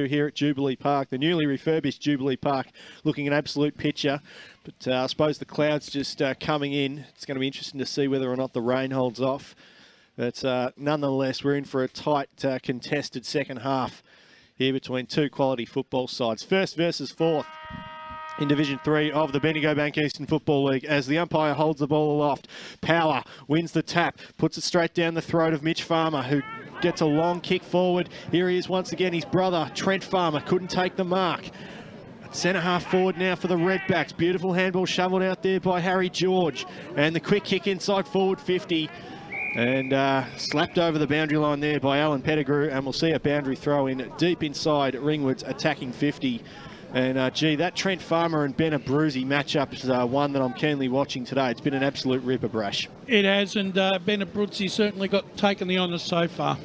here at Jubilee Park, the newly refurbished Jubilee Park, looking an absolute picture. But I suppose the clouds just coming in. It's going to be interesting to see whether or not the rain holds off. But nonetheless, we're in for a tight, contested second half here between two quality football sides. First versus fourth in Division 3 of the Bendigo Bank Eastern Football League as the umpire holds the ball aloft. Power wins the tap, puts it straight down the throat of Mitch Farmer, who gets a long kick forward. Here he is once again. His brother, Trent Farmer, couldn't take the mark. Centre half forward now for the Redbacks. Beautiful handball shoveled out there by Harry George. And the quick kick inside forward 50. And slapped over the boundary line there by Alan Pettigrew. And we'll see a boundary throw in deep inside Ringwood's attacking 50. And gee, that Trent Farmer and Ben Abruzzi matchup is one that I'm keenly watching today. It's been an absolute ripper, Brash. It has, and Ben Abruzzi certainly got taken the honours so far.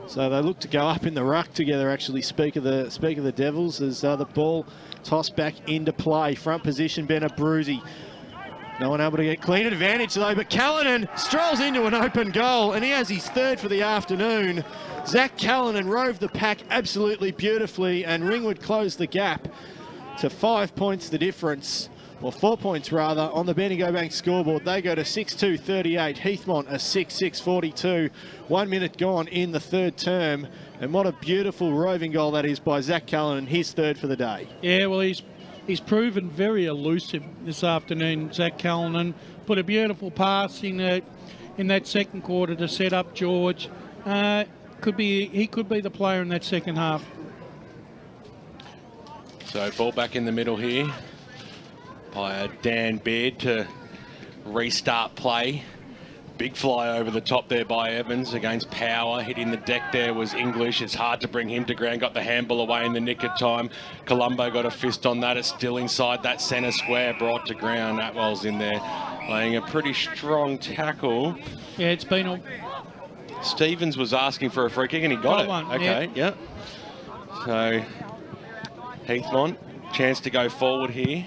So they look to go up in the ruck together, actually, speak of the Devils, as the ball tossed back into play. Front position, Ben Abruzzi. No one able to get clean advantage though, but Callanan strolls into an open goal, and he has his third for the afternoon. Zach Callanan rove the pack absolutely beautifully, and Ringwood closed the gap to 5 points the difference, or 4 points rather, on the Bendigo Bank scoreboard. They go to 6-2-38, Heathmont a 6-6-42. 1 minute gone in the third term, and what a beautiful roving goal that is by Zach Callanan, his third for the day. Yeah, well, he's proven very elusive this afternoon. Zach Callanan put a beautiful pass in that second quarter to set up George. He could be the player in that second half. So ball back in the middle here by Dan Baird to restart play. Big fly over the top there by Evans against Power. Hitting the deck there was English. It's hard to bring him to ground. Got the handball away in the nick of time. Colombo got a fist on that. It's still inside that centre square. Brought to ground. Atwell's in there laying a pretty strong tackle. Yeah, it's been a... Stevens was asking for a free kick and he got it. One, okay, yeah. So Heathmont, chance to go forward here.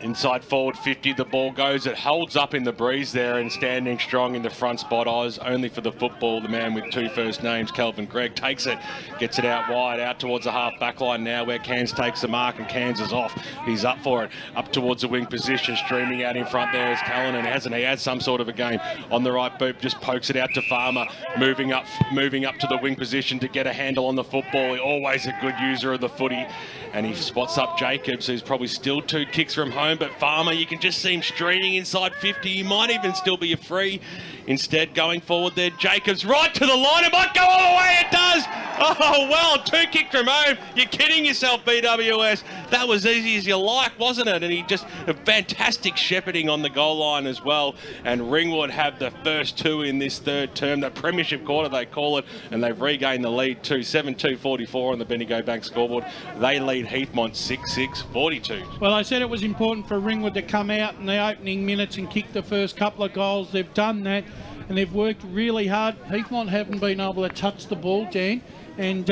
Inside forward 50, the ball goes. It holds up in the breeze there and standing strong in the front spot. Eyes only for the football. The man with two first names, Kelvin Gregg, takes it, gets it out wide, out towards the half back line now where Cairns takes the mark and Cairns is off. He's up for it, up towards the wing position, streaming out in front there is Callanan, hasn't he? Had some sort of a game on the right boot, just pokes it out to Farmer, moving up to the wing position to get a handle on the football. Always a good user of the footy. And he spots up Jacobs, who's probably still 2 kicks from home. But Farmer, you can just see him streaming inside 50. He might even still be a free. Instead, going forward there, Jacobs right to the line. It might go all the way. It does. Oh, well, 2 kick from home. You're kidding yourself, BWS. That was easy as you like, wasn't it? And he just a fantastic shepherding on the goal line as well. And Ringwood have the first 2 in this third term, the premiership quarter they call it, and they've regained the lead too. 7-2-44 on the Bendigo Bank scoreboard. They lead Heathmont 6-6-42. Well, I said it was important for Ringwood to come out in the opening minutes and kick the first couple of goals. They've done that, and they've worked really hard. Heathmont haven't been able to touch the ball, Dan, and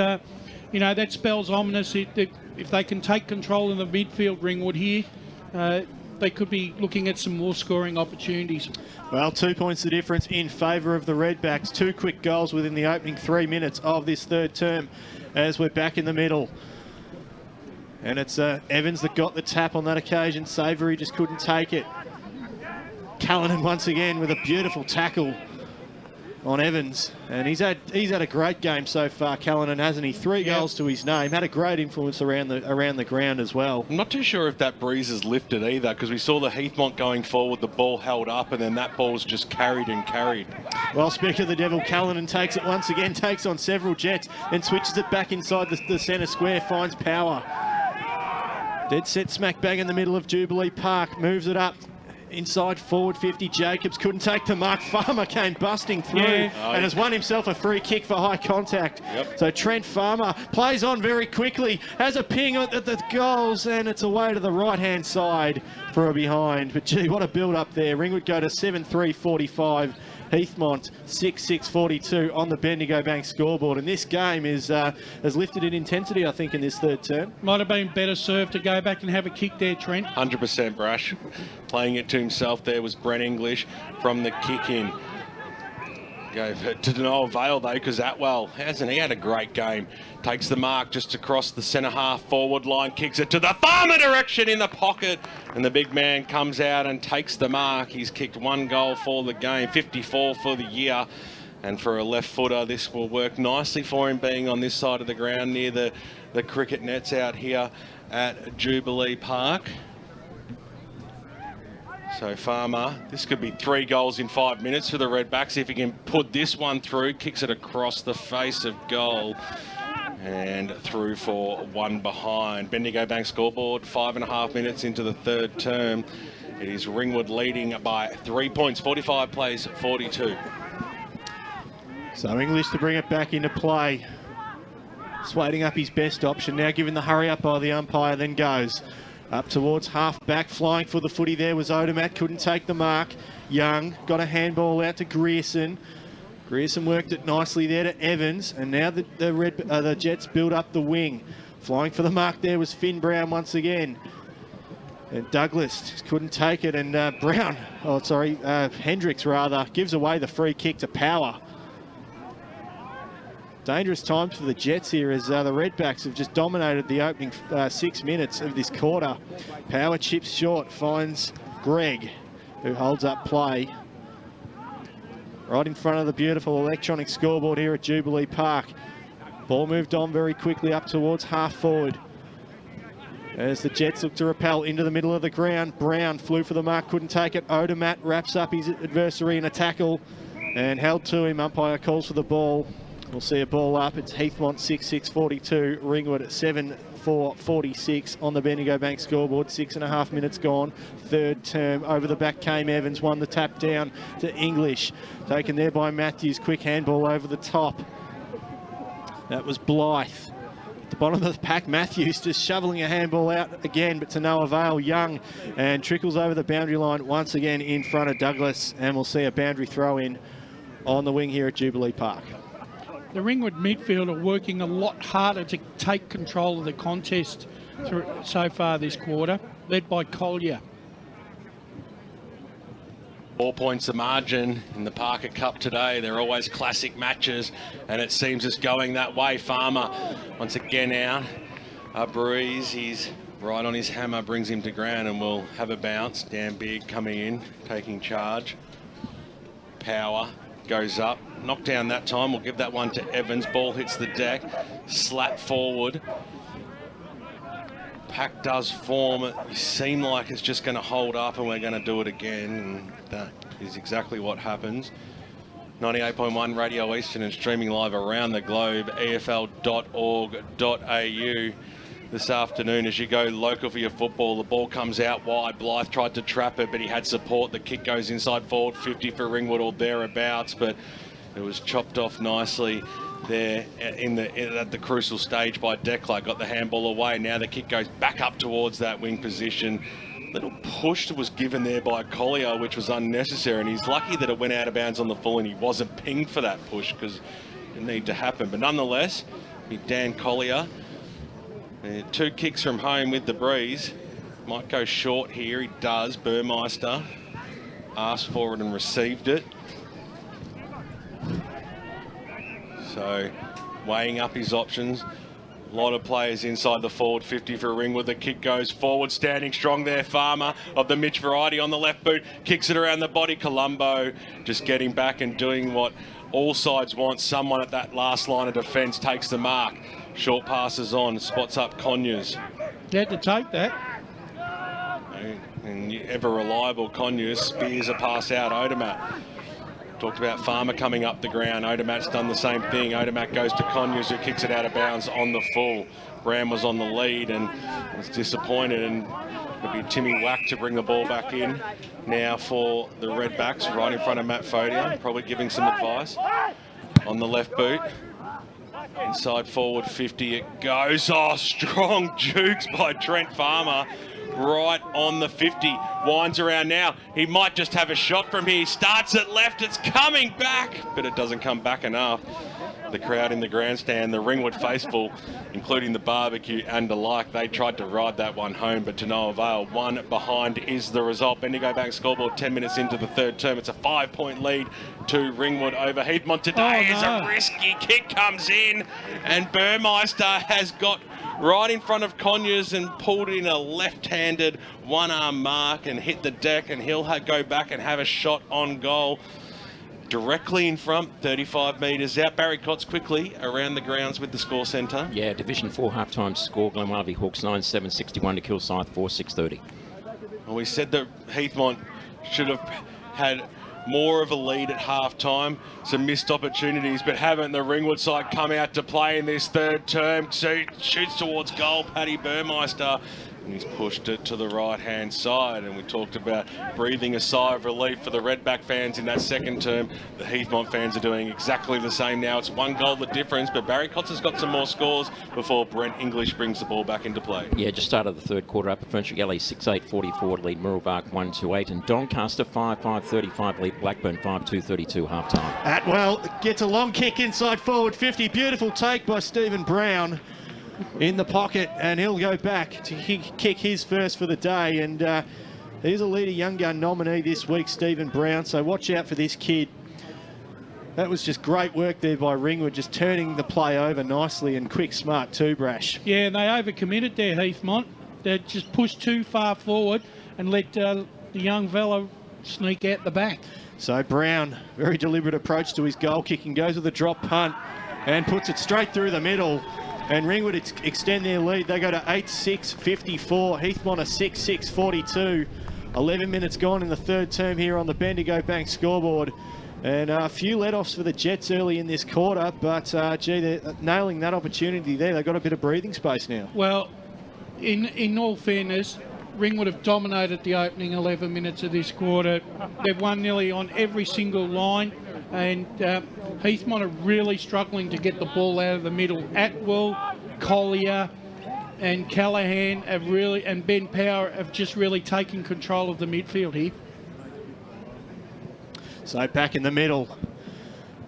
you know, that spells ominous. If they can take control in the midfield, Ringwood here, they could be looking at some more scoring opportunities. Well, 2 points the difference in favour of the Redbacks. 2 quick goals within the opening 3 minutes of this third term as we're back in the middle. And it's Evans that got the tap on that occasion. Savoury just couldn't take it. Callanan once again with a beautiful tackle on Evans. And he's had a great game so far, Callanan, hasn't he? 3 goals to his name. Had a great influence around the ground as well. I'm not too sure if that breeze is lifted either, because we saw the Heathmont going forward, the ball held up, and then that ball's just carried and carried. Well, speak of the devil, Callanan takes it once again, takes on several jets, then switches it back inside the centre square, finds Power. Dead set smack bang in the middle of Jubilee Park, moves it up inside forward 50. Jacobs couldn't take the mark. Farmer came busting through and has won himself a free kick for high contact. So Trent Farmer plays on very quickly, has a ping at the goals, and it's away to the right-hand side for a behind. But gee, what a build-up there. Ringwood go to 7-3-45. Heathmont 6-6-42 on the Bendigo Bank scoreboard, and this game has lifted in intensity, I think, in this third term. Might have been better served to go back and have a kick there, Trent. 100% Brash. Playing it to himself there was Brent English from the kick in. To no avail though, because Atwell hasn't he had a great game. Takes the mark just across the centre half forward line, kicks it to the Farmer direction in the pocket, and the big man comes out and takes the mark. He's kicked 1 goal for the game, 54 for the year, and for a left footer this will work nicely for him, being on this side of the ground near the cricket nets out here at Jubilee Park. So Farmer, this could be 3 goals in 5 minutes for the Redbacks if he can put this one through. Kicks it across the face of goal and through for 1 behind. Bendigo Bank scoreboard, 5.5 minutes into the 3rd term. It is Ringwood leading by 3 points, 45 plays 42. So English to bring it back into play. Swading up his best option now, given the hurry up by the umpire, then goes up towards half-back. Flying for the footy there was Odermatt, couldn't take the mark. Young got a handball out to Grierson. Grierson worked it nicely there to Evans, and now the Jets build up the wing. Flying for the mark there was Finn Brown once again. And Douglas couldn't take it, and Hendricks rather, gives away the free kick to Power. Dangerous times for the Jets here as the Redbacks have just dominated the opening 6 minutes of this quarter. Power chips short, finds Greg, who holds up play. Right in front of the beautiful electronic scoreboard here at Jubilee Park. Ball moved on very quickly up towards half forward. As the Jets look to repel into the middle of the ground, Brown flew for the mark, couldn't take it. Odermatt wraps up his adversary in a tackle and held to him. Umpire calls for the ball. We'll see a ball up. It's Heathmont 6-6-42, Ringwood at 7-4-46 on the Bendigo Bank scoreboard. 6.5 minutes gone. 3rd term. Over the back came Evans, won the tap down to English. Taken there by Matthews. Quick handball over the top. That was Blythe. At the bottom of the pack, Matthews just shoveling a handball out again, but to no avail. Young and trickles over the boundary line once again in front of Douglas, and we'll see a boundary throw in on the wing here at Jubilee Park. The Ringwood midfield are working a lot harder to take control of the contest so far this quarter, led by Collier. 4 points the margin in the Parker Cup today. They're always classic matches, and it seems it's going that way. Farmer once again out. A breeze, he's right on his hammer, brings him to ground, and we'll have a bounce. Dan Big coming in, taking charge. Power goes up, knocked down that time. We'll give that one to Evans. Ball hits the deck, slap forward. Pack does form. It seemed like it's just going to hold up and we're going to do it again, and that is exactly what happens. 98.1 Radio Eastern and streaming live around the globe, efl.org.au. This afternoon as you go local for your football. The ball comes out wide. Blythe tried to trap it, but he had support. The kick goes inside forward, 50 for Ringwood or thereabouts, but it was chopped off nicely there at the crucial stage by Declan. Got the handball away. Now the kick goes back up towards that wing position. Little push was given there by Collier, which was unnecessary, and he's lucky that it went out of bounds on the full and he wasn't pinged for that push because it didn't need to happen. But nonetheless, Dan Collier. 2 kicks from home with the breeze. Might go short here. He does. Burmeister asked for it and received it. So weighing up his options. A lot of players inside the forward 50 for Ringwood. The kick goes forward, standing strong there. Farmer of the Mitch variety on the left boot. Kicks it around the body. Colombo just getting back and doing what all sides want. Someone at that last line of defence takes the mark. Short passes on, spots up Conyers. You had to take that. And ever reliable Conyers spears a pass out. Odermatt. Talked about Farmer coming up the ground. Odermatt's done the same thing. Odermatt goes to Conyers, who kicks it out of bounds on the full. Bram was on the lead and was disappointed, and it'll be Timmy Wack to bring the ball back in now for the Redbacks, right in front of Matt Fodia, probably giving some advice. On the left boot. Inside forward 50 it goes. Oh, strong jukes by Trent Farmer. Right on the 50. Winds around now. He might just have a shot from here. Starts it left. It's coming back, but it doesn't come back enough. the crowd in the grandstand, the Ringwood faithful, including the barbecue and the like. They tried to ride that one home, but to no avail. One behind is the result. Bendigo Bank scoreboard 10 minutes into the third term. It's a 5-point lead to Ringwood over Heathmont today. As a risky kick comes in, and Burmeister has got right in front of Conyers and pulled in a left-handed one-arm mark and hit the deck, and he'll go back and have a shot on goal. Directly in front, 35 metres out. Barry Cotts quickly around the grounds with the score centre. Yeah, Division 4 half-time score. Glenwallaby Hawks 9-7-61 to Kilsyth 4-6-30. Well, we said that Heathmont should have had more of a lead at half-time. Some missed opportunities, but haven't the Ringwood side come out to play in this third term. Shoots towards goal, Paddy Burmeister. And he's pushed it to the right-hand side, and we talked about breathing a sigh of relief for the Redback fans in that second term. The Heathmont fans are doing exactly the same now. It's 1 goal the difference, but Barry Cotts has got some more scores before Brent English brings the ball back into play. Yeah, just started the third quarter up at Ferntree Galley 6-8-44 to lead Murrelbark 1-8, and Doncaster 5-5-35 lead Blackburn 5-2-32 half-time. Atwell gets a long kick inside forward 50. Beautiful take by Stephen Brown in the pocket, and he'll go back to kick his first for the day. And he's a Leader Young Gun nominee this week, Stephen Brown, so watch out for this kid. That was just great work there by Ringwood, just turning the play over nicely and quick, smart too, Brash. Yeah, and they overcommitted there, Heathmont. They just pushed too far forward and let the young fella sneak out the back. So Brown, very deliberate approach to his goal kicking, goes with a drop punt and puts it straight through the middle. And Ringwood extend their lead. They go to 8-6-54. Heathmont a 6-6-42. 11 minutes gone in the third term here on the Bendigo Bank scoreboard. And a few let-offs for the Jets early in this quarter, but gee, they're nailing that opportunity there. They've got a bit of breathing space now. Well, in all fairness, Ringwood have dominated the opening 11 minutes of this quarter. They've won nearly on every single line, and Heathmont are really struggling to get the ball out of the middle. Atwell, Collier and Callahan have really, and Ben Power have just really taken control of the midfield here. So back in the middle,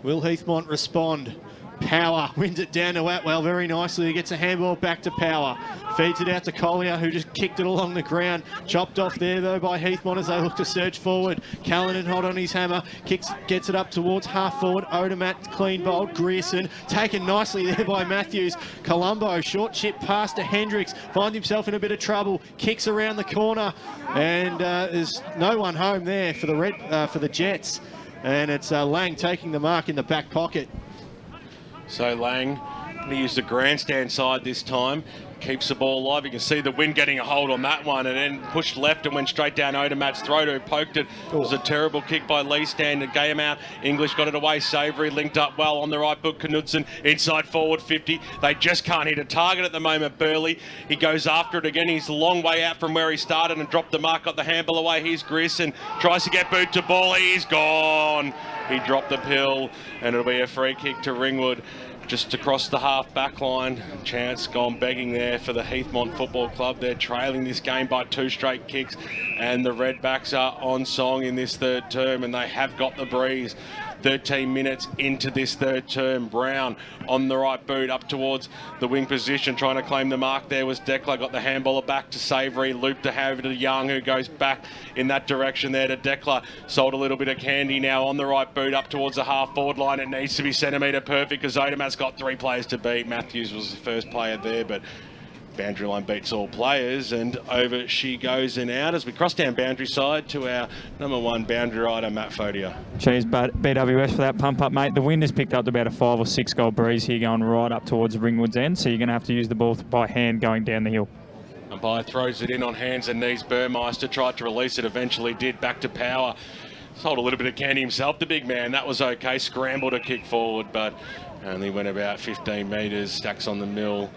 will Heathmont respond? Power wins it down to Atwell very nicely. He gets a handball back to Power. Feeds it out to Collier, who just kicked it along the ground. Chopped off there, though, by Heathmont as they look to surge forward. Callanan hold on his hammer. Gets it up towards half forward. Odermatt, clean bowl. Grierson taken nicely there by Matthews. Colombo, short chip pass to Hendricks. Finds himself in a bit of trouble. Kicks around the corner. And there's no one home there for the Jets. And it's Lang taking the mark in the back pocket. So Lang, he used the grandstand side this time, keeps the ball alive. You can see the wind getting a hold on that one, and then pushed left and went straight down Odermatt's throat, who poked it. It was a terrible kick by Lee Stand and gave him out. English got it away. Savoury linked up well on the right boot. Knudsen inside forward 50. They just can't hit a target at the moment. Burley, he goes after it again. He's a long way out from where he started and dropped the mark, got the handball away. Here's Grierson, tries to get boot to ball. He's gone. He dropped the pill, and it'll be a free kick to Ringwood. Just across the half back line. Chance gone begging there for the Heathmont Football Club. They're trailing this game by 2 straight kicks, and the Redbacks are on song in this third term, and they have got the breeze. 13 minutes into this third term. Brown on the right boot up towards the wing position, trying to claim the mark. There was Declan, got the handballer back to Savoury, loop to have to Young, who goes back in that direction there to Declan. Sold a little bit of candy now on the right boot up towards the half forward line. It needs to be centimetre perfect because Odermatt's got 3 players to beat. Matthews was the first player there, but boundary line beats all players, and over she goes and out as we cross down boundary side to our number 1 boundary rider, Matt Fodia. Cheers, BWS, for that pump up, mate. The wind has picked up to about a 5 or 6 goal breeze here going right up towards Ringwood's end, so you're going to have to use the ball by hand going down the hill. Umpire throws it in on hands and knees. Burmeister tried to release it, eventually did. Back to Power. Sold a little bit of candy himself, the big man. That was okay. Scrambled to kick forward, but only went about 15 metres. Stacks on the mill.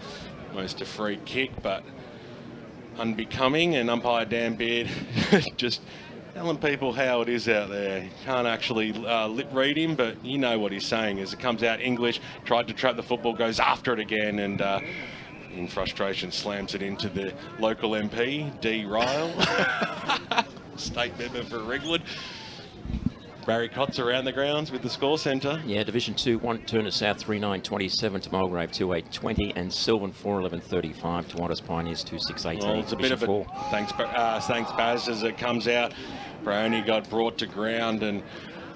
Almost a free kick, but unbecoming, and umpire Dan Beard just telling people how it is out there. You can't actually lip read him, but you know what he's saying as it comes out English, tried to trap the football, goes after it again, and in frustration slams it into the local MP, D. Ryle, state member for Ringwood. Barry Cotts around the grounds with the score centre. Yeah, Division 2, 1 Turner South 39.27 to Mulgrave 28.20 and Sylvan 4.11.35 to Waters Pioneers 2.6.18. Well, it's a bit of a thanks Baz, as it comes out. Brownie got brought to ground, and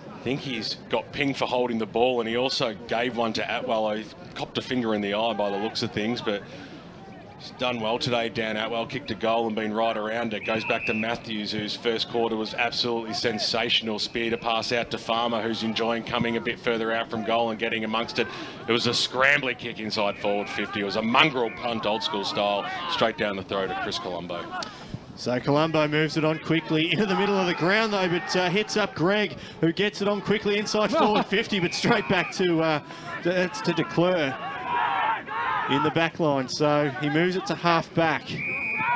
I think he's got pinged for holding the ball, and he also gave one to Atwell. He copped a finger in the eye by the looks of things, but he's done well today. Dan Atwell kicked a goal and been right around it. Goes back to Matthews, whose first quarter was absolutely sensational. Spear to pass out to Farmer, who's enjoying coming a bit further out from goal and getting amongst it. It was a scrambling kick inside forward 50. It was a mongrel punt, old school style, straight down the throat of Chris Colombo. So Colombo moves it on quickly into the middle of the ground though, but hits up Greg, who gets it on quickly inside forward 50, but straight back to DeClerc in the back line. So he moves it to half back.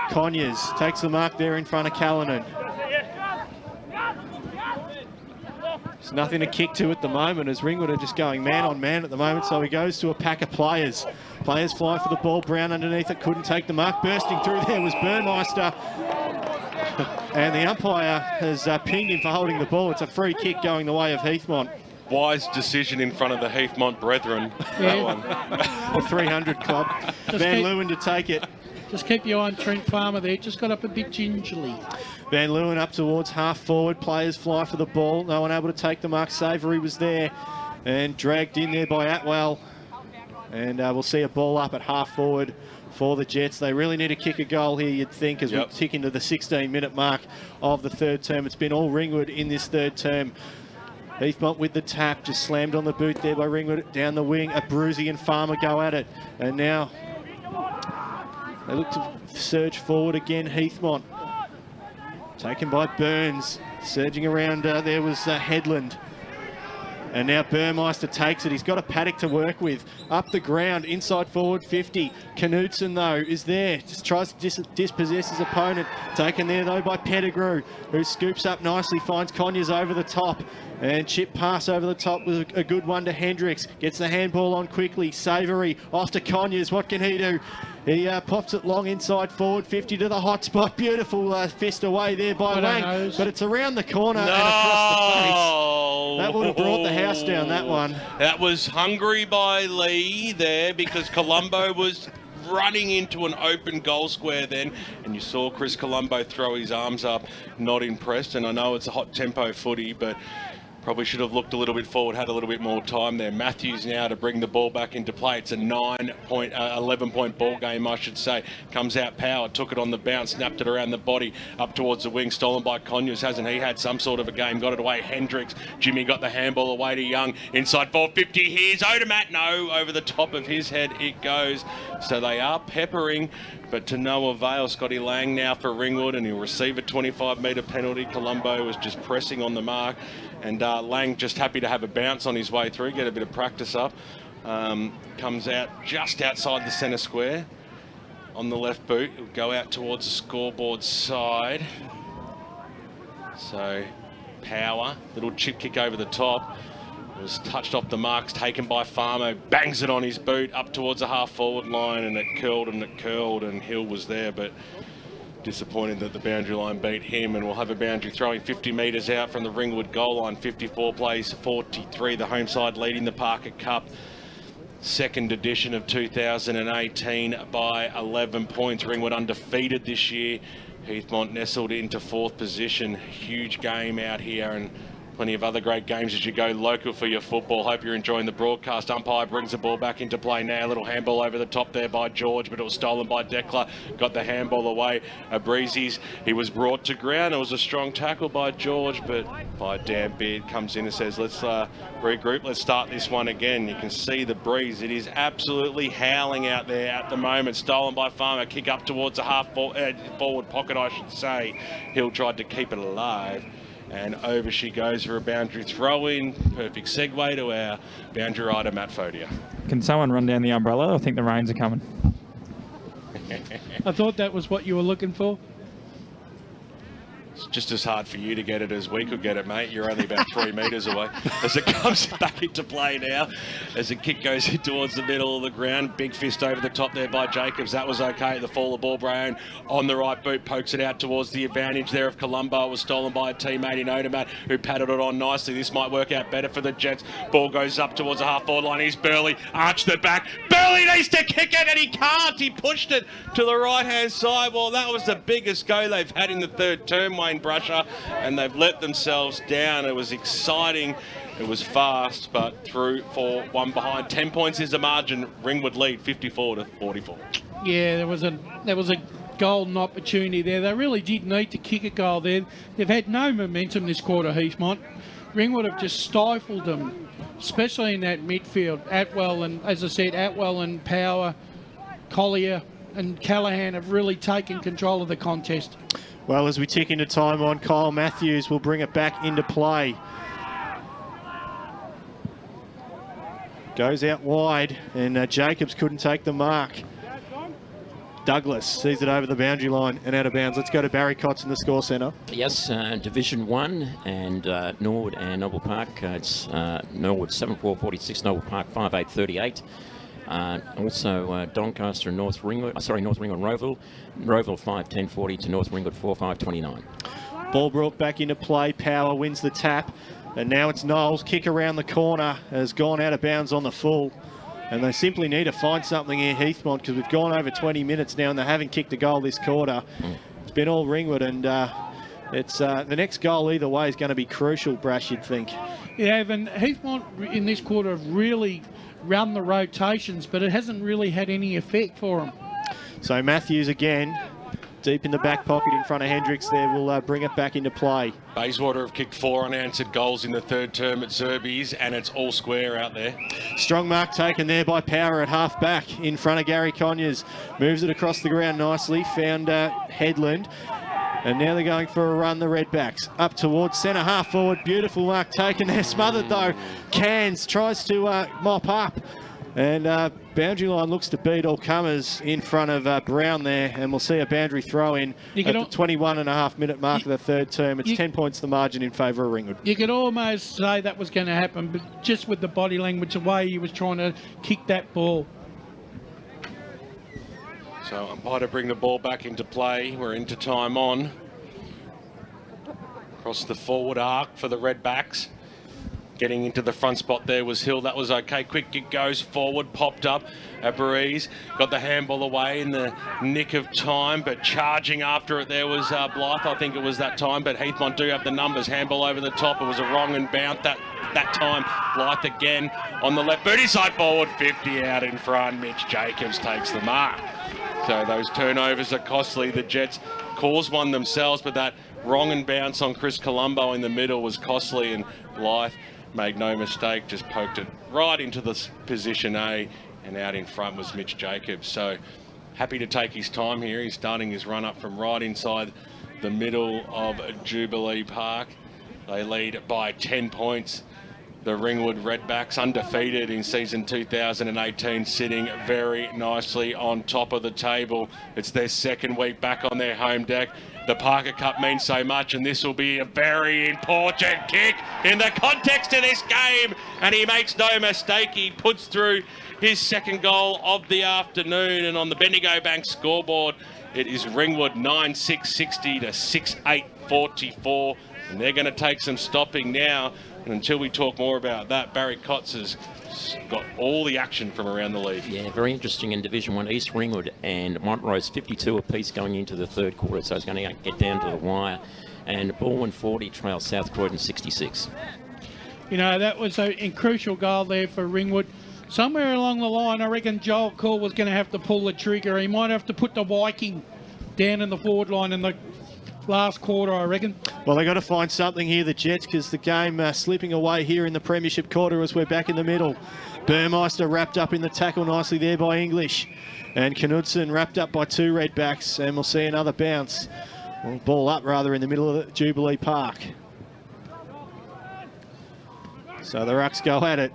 Conyers takes the mark there in front of Callanan. There's nothing to kick to at the moment, as Ringwood are just going man on man at the moment, so he goes to a pack of players. Players fly for the ball, Brown underneath it, couldn't take the mark. Bursting through there was Burmeister. And the umpire has pinged him for holding the ball. It's a free kick going the way of Heathmont. Wise decision in front of the Heathmont brethren. That one. The 300 club. Van Leeuwen to take it. Just keep your eye on Trent Farmer there. Just got up a bit gingerly. Van Leeuwen up towards half forward. Players fly for the ball. No one able to take the mark. Savoury was there and dragged in there by Atwell. And we'll see a ball up at half forward for the Jets. They really need to kick a goal here, you'd think, as we tick into the 16-minute mark of the third term. It's been all Ringwood in this third term. Heathmont with the tap, just slammed on the boot there by Ringwood. Down the wing, a Bruzy and Farmer go at it. And now they look to surge forward again, Heathmont. Taken by Burns. Surging around there was Headland. And now Burmeister takes it. He's got a paddock to work with. Up the ground, inside forward 50. Knutson, though, is there. Just tries to dispossess his opponent. Taken there, though, by Pettigrew, who scoops up nicely, finds Conyers over the top. And chip pass over the top was a good one to Hendricks. Gets the handball on quickly. Savoury off to Conyers. What can he do? He pops it long inside forward 50 to the hot spot. Beautiful fist away there by Lang. But it's around the corner and across the face. That would have brought the house down, that one. That was hungry by Lee there, because Colombo was running into an open goal square then, and you saw Chris Colombo throw his arms up, not impressed. And I know it's a hot tempo footy, but probably should have looked a little bit forward, had a little bit more time there. Matthews now to bring the ball back into play. It's a 11-point ball game, I should say. Comes out Power, took it on the bounce, snapped it around the body, up towards the wing, stolen by Conyers. Hasn't he had some sort of a game? Got it away, Hendricks. Jimmy got the handball away to Young. Inside 450, here's Odermatt. No, over the top of his head it goes. So they are peppering, but to no avail. Scotty Lang now for Ringwood, and he'll receive a 25-metre penalty. Colombo was just pressing on the mark. And Lang just happy to have a bounce on his way through, get a bit of practice up. Comes out just outside the centre square on the left boot. He'll go out towards the scoreboard side. So Power, little chip kick over the top. It was touched off the marks, taken by Farmo, bangs it on his boot up towards the half forward line, and it curled, and Hill was there, but disappointed that the boundary line beat him, and we'll have a boundary throwing 50 metres out from the Ringwood goal line. 54 plays 43, the home side leading the Parker Cup. Second edition of 2018 by 11 points. Ringwood undefeated this year. Heathmont nestled into fourth position. Huge game out here, and plenty of other great games as you go local for your football. Hope you're enjoying the broadcast. Umpire brings the ball back into play now. A little handball over the top there by George, but it was stolen by Declan. Got the handball away. Breezy's, he was brought to ground. It was a strong tackle by George, but by Dan Beard comes in and says, let's regroup. Let's start this one again. You can see the breeze. It is absolutely howling out there at the moment. Stolen by Farmer. Kick up towards the half forward pocket, I should say. Hill tried to keep it alive. And over she goes for a boundary throw-in. Perfect segue to our boundary rider, Matt Fodia. Can someone run down the umbrella? I think the rains are coming. I thought that was what you were looking for. It's just as hard for you to get it as we could get it, mate. You're only about 3 metres away. As it comes back into play now, as the kick goes in towards the middle of the ground. Big fist over the top there by Jacobs. That was okay. The fall of ball, Brown on the right boot, pokes it out towards the advantage there of Colombo. It was stolen by a teammate in Odermatt, who patted it on nicely. This might work out better for the Jets. Ball goes up towards the half-forward line. Here's Burley, arched it back. Burley needs to kick it, and he can't. He pushed it to the right-hand side. Well, that was the biggest go they've had in the third term, Wayne Brusher, and they've let themselves down. It was exciting. It was fast, but through for one behind. 10 points is the margin. Ringwood lead 54-44. Yeah, there was a golden opportunity there. They really did need to kick a goal there. They've had no momentum this quarter, Heathmont. Ringwood have just stifled them, especially in that midfield. Atwell and, as I said, Atwell and Power, Collier and Callaghan have really taken control of the contest. Well, as we tick into time on, Kyle Matthews will bring it back into play. Goes out wide, and Jacobs couldn't take the mark. Douglas sees it over the boundary line and out of bounds. Let's go to Barry Cotts in the score centre. Yes, Division 1 and Norwood and Noble Park. It's Norwood 7-4-46, Noble Park 5-8-38. Also Doncaster and North Ringwood, North Ringwood Roeville. Roeville 5-10-40 to North Ringwood 4-5-29. Ball brought back into play. Power wins the tap. And now it's Knowles. Kick around the corner. Has gone out of bounds on the full. And they simply need to find something here, Heathmont, because we've gone over 20 minutes now and they haven't kicked a goal this quarter. It's been all Ringwood, and it's the next goal either way is going to be crucial, Brash, you'd think. Yeah, and Heathmont in this quarter have really run the rotations, but it hasn't really had any effect for them. So Matthews again, deep in the back pocket in front of Hendricks there, will bring it back into play. Bayswater have kicked 4 unanswered goals in the third term at Zerby's, and it's all square out there. Strong mark taken there by Power at half back in front of Gary Conyers. Moves it across the ground nicely, found Headland. And now they're going for a run, the Redbacks. Up towards centre half forward. Beautiful mark taken there. Smothered though. Cairns tries to mop up. And boundary line looks to beat all comers in front of Brown there. And we'll see a boundary throw in at the 21.5-minute mark of the third term. It's 10 points the margin in favour of Ringwood. You could almost say that was going to happen, but just with the body language, the way he was trying to kick that ball. So umpire to bring the ball back into play. We're into time on. Across the forward arc for the Redbacks. Getting into the front spot there was Hill. That was okay. Quick kick goes forward, popped up. Breeze got the handball away in the nick of time, but charging after it there was Blythe. I think it was that time, but Heathmont do have the numbers. Handball over the top. It was a wrong and bounce that time. Blythe again on the left. Booty side forward, 50 out in front. Mitch Jacobs takes the mark. So those turnovers are costly. The Jets caused one themselves, but that wrong and bounce on Chris Colombo in the middle was costly, and Blythe made no mistake, just poked it right into the position A, and out in front was Mitch Jacobs. So happy to take his time here. He's starting his run up from right inside the middle of Jubilee Park. They lead by 10 points. The Ringwood Redbacks, undefeated in season 2018, sitting very nicely on top of the table. It's their second week back on their home deck. The Parker Cup means so much, and this will be a very important kick in the context of this game. And he makes no mistake. He puts through his second goal of the afternoon. And on the Bendigo Bank scoreboard, it is Ringwood 9-6-60 to 6-8-44. And they're going to take some stopping now. And until we talk more about that, Barry Cotts has got all the action from around the league. Yeah, very interesting in Division 1. East Ringwood and Montrose 52 apiece going into the third quarter, so it's going to get down to the wire. And Baldwin 40 trails South Croydon 66. You know, that was a crucial goal there for Ringwood. Somewhere along the line, I reckon Joel Cole was going to have to pull the trigger. He might have to put the Viking down in the forward line in the last quarter, I reckon. Well, they've got to find something here, the Jets, because the game slipping away here in the Premiership quarter as we're back in the middle. Burmeister wrapped up in the tackle nicely there by English. And Knudsen wrapped up by 2 Redbacks. And we'll see another bounce. Well, ball up, rather, in the middle of the Jubilee Park. So the Rucks go at it.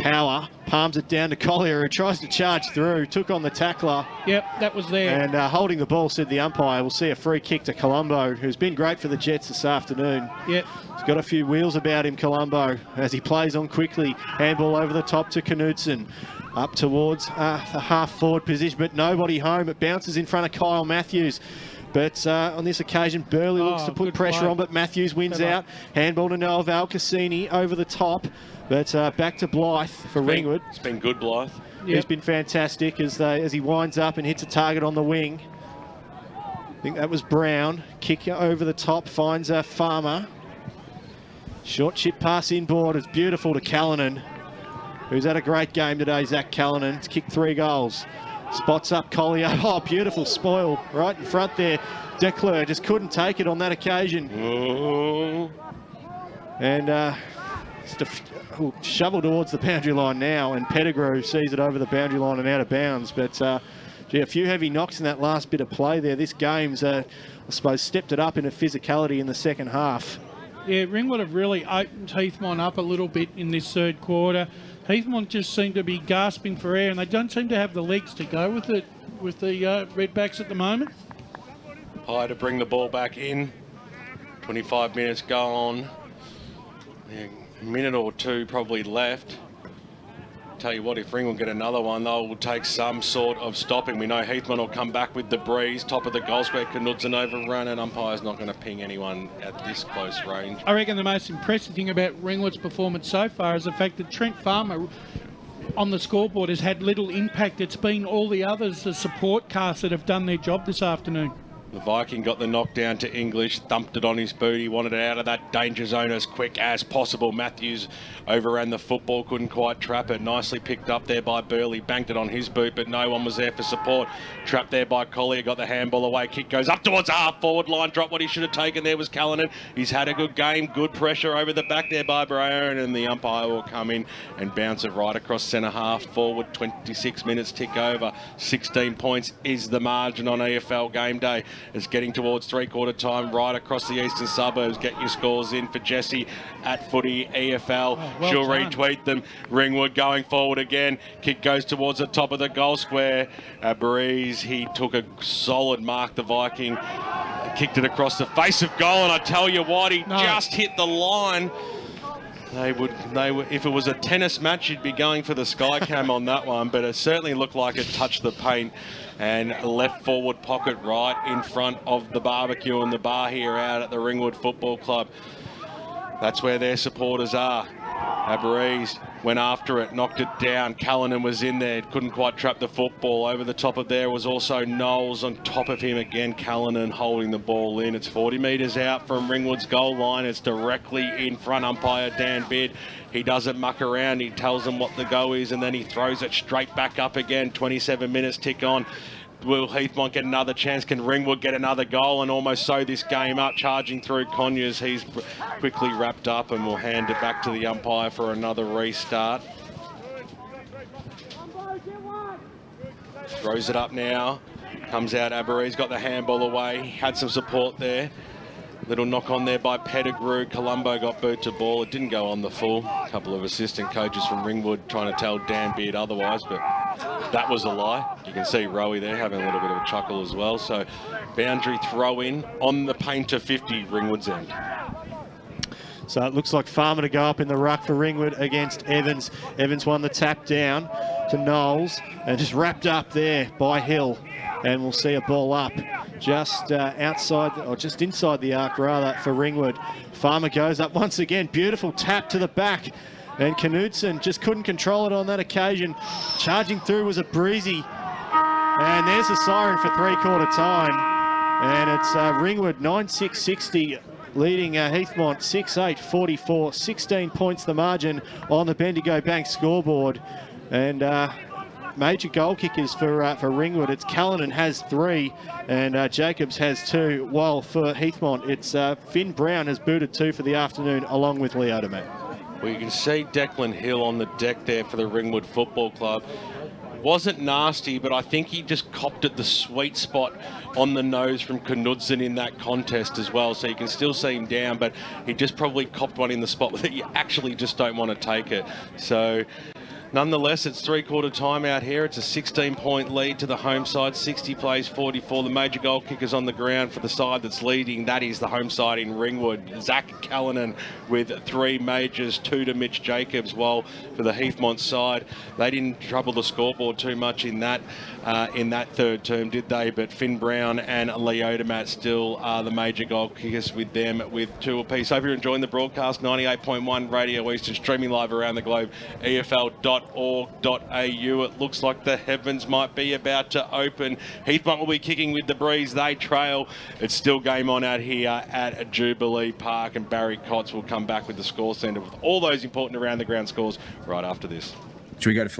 power, palms it down to Collier, who tries to charge through, took on the tackler. Yep, that was there. And holding the ball, said the umpire. We'll see a free kick to Colombo, who's been great for the Jets this afternoon. Yep. He's got a few wheels about him, Colombo, as he plays on quickly. Handball over the top to Knudsen. Up towards the half-forward position, but nobody home. It bounces in front of Kyle Matthews. But on this occasion, Burley looks to put pressure on, but Matthews wins out. Handball to Noah Valcassini over the top. But back to Blythe for Ringwood. It's been good, Blythe. Yep. He's been fantastic as he winds up and hits a target on the wing. I think that was Brown. Kick over the top, finds Farmer. Short chip pass inboard. It's beautiful to Callanan, who's had a great game today, Zach Callanan. He's kicked 3 goals. Spots up Collier. Oh, beautiful spoil right in front there. Declerc just couldn't take it on that occasion. Oh. And shovel towards the boundary line now, and Pettigrew sees it over the boundary line and out of bounds. But gee, a few heavy knocks in that last bit of play there. This game's, I suppose, stepped it up in a physicality in the second half. Yeah, Ringwood have really opened Heathmont up a little bit in this third quarter. Heathmont just seem to be gasping for air, and they don't seem to have the legs to go with it, with the Redbacks at the moment. High to bring the ball back in. 25 minutes gone. Yeah, a minute or two probably left. Tell you what, if Ringwood get another one, they'll take some sort of stopping. We know Heathmont will come back with the breeze, top of the goal square, Knudsen overrun, and umpire's not going to ping anyone at this close range. I reckon the most impressive thing about Ringwood's performance so far is the fact that Trent Farmer on the scoreboard has had little impact. It's been all the others, the support cast, that have done their job this afternoon. The Viking got the knockdown to English, thumped it on his boot. He wanted it out of that danger zone as quick as possible. Matthews overran the football, couldn't quite trap it. Nicely picked up there by Burley, banked it on his boot, but no one was there for support. Trapped there by Collier, got the handball away. Kick goes up towards the half-forward line. Drop what he should have taken there was Callanan. He's had a good game, good pressure over the back there by Brown, and the umpire will come in and bounce it right across centre half forward. 26 minutes tick over. 16 points is the margin on EFL game day. It's getting towards three-quarter time right across the eastern suburbs. Get your scores in for Jesse at Footy EFL. She'll retweet them. Ringwood going forward again. Kick goes towards the top of the goal square. Breeze, he took a solid mark, the Viking. Kicked it across the face of goal, and I tell you what, he just hit the line. They would, if it was a tennis match, you'd be going for the sky cam on that one, but it certainly looked like it touched the paint. And left forward pocket right in front of the barbecue and the bar here out at the Ringwood Football Club. That's where their supporters are. Breeze went after it, knocked it down. Callanan was in there, couldn't quite trap the football. Over the top of there was also Knowles on top of him again. Callanan holding the ball in. It's 40 metres out from Ringwood's goal line. It's directly in front. Umpire Dan Bidd, he doesn't muck around. He tells them what the go is, and then he throws it straight back up again. 27 minutes tick on. Will Heathmont get another chance? Can Ringwood get another goal and almost sew this game up? Charging through Conyers. He's quickly wrapped up, and we'll hand it back to the umpire for another restart. Throws it up now. Comes out Aberree's got the handball away. Had some support there. Little knock on there by Pettigrew. Colombo got boot to ball. It didn't go on the full. A couple of assistant coaches from Ringwood trying to tell Dan Beard otherwise, but that was a lie. You can see Rowie there having a little bit of a chuckle as well. So boundary throw in on the paint to 50, Ringwood's end. So it looks like Farmer to go up in the ruck for Ringwood against Evans. Evans won the tap down to Knowles and just wrapped up there by Hill. And we'll see a ball up just outside, or just inside the arc rather, for Ringwood. Farmer goes up once again. Beautiful tap to the back. And Knudsen just couldn't control it on that occasion. Charging through was a Breezy. And there's the siren for three-quarter time. And it's Ringwood 9-6-60 leading Heathmont 6-8-44. 16 points the margin on the Bendigo Bank scoreboard. And major goal kickers for Ringwood. It's Callanan has 3 and Jacobs has 2. While for Heathmont, it's Finn Brown has booted 2 for the afternoon along with Leo DeMay. Well, you can see Declan Hill on the deck there for the Ringwood Football Club. Wasn't nasty, but I think he just copped at the sweet spot on the nose from Knudsen in that contest as well. So you can still see him down, but he just probably copped one in the spot that you actually just don't want to take it. So Nonetheless, it's three-quarter time out here. It's a 16-point lead to the home side. 60 plays 44. The major goal kickers on the ground for the side that's leading. That is the home side in Ringwood. Zach Callanan with 3 majors, 2 to Mitch Jacobs. While for the Heathmont side, they didn't trouble the scoreboard too much in that third term, did they? But Finn Brown and Leodamat still are the major goal kickers with them with 2 apiece. Hope you're enjoying the broadcast. 98.1 Radio Eastern, streaming live around the globe. EFL.org.au. It looks like the heavens might be about to open. Heathmont will be kicking with the breeze. They trail. It's still game on out here at Jubilee Park, and Barry Cotts will come back with the score centre with all those important around the ground scores right after this. Should we go to flat?